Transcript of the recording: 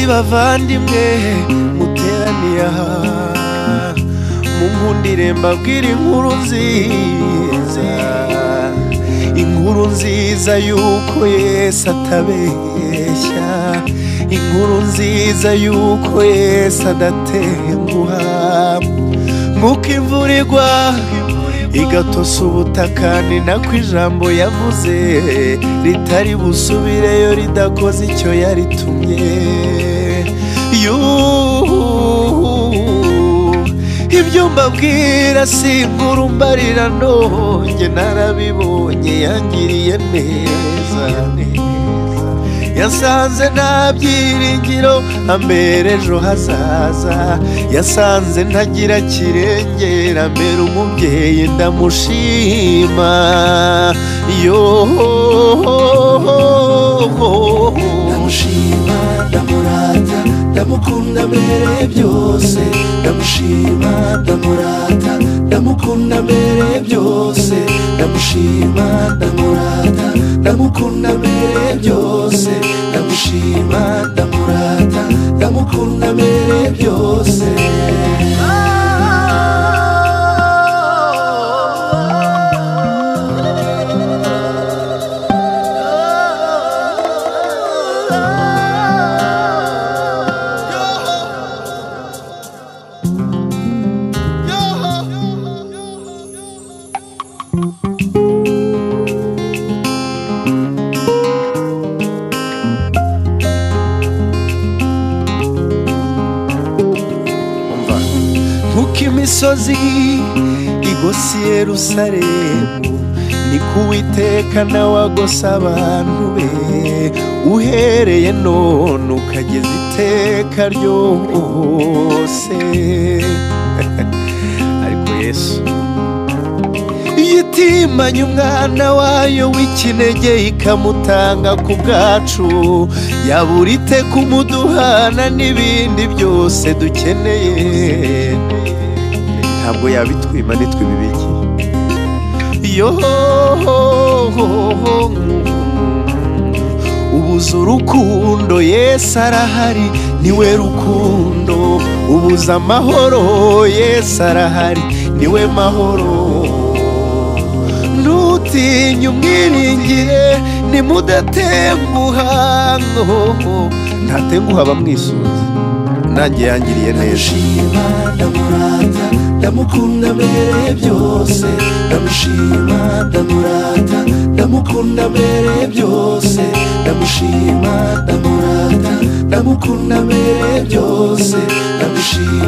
bavandimwe muteraniye aha munkundire mbabwire inkuru nziza yuko Yesu atabeshya, inkuru nziza yuko Yesu adatenguha. Nk'uko imvura igwa igatosa ubutaka, ni nako ijambo yavuze ritari busubireyo ridakoze icyo yaritumye. Ibyo mbabwira si inkuru mbarira, nonge narabibonye yangiriye neza. Yasanze nta byiringiro ambera ejo hazaza, yasanze ntagira kirengera ambera umubyeyi ndamushima. Ndamushima ndamurata ndamukunda mbere byose, ndamushima ndamurata ndamukunda mbere byose, ndamushima ndamurata ndamukunda mbere byose, ndamushima ndamurata ndamukunda mbere byose. Imisozi igose Yerusalemu, niko Uwiteka nawe agose abantu be, uhereye none ukageza iteka ryose. Ariko Yesu yitimanye umwana wayo w'ikinege ikamutanga ku bwacu, yabura ite kumuduhana n'ibindi byose dukeneye. Ntabwo yabitwima nitwe bibiki. Ubuze urukundo Yesu arahari, niwe rukundo. Ubuze amahoro Yesu arahari, niwe mahoro. Ntutinye umwiringire nimudatenguha, ntatenguha abamwisunze, nanjye yangiriye neza. Ndamurata ndamukunda mbere byose, ndamushima ndamurata ndamukunda mbere byose, ndamushima ndamurata ndamukunda mbere byose, ndamushima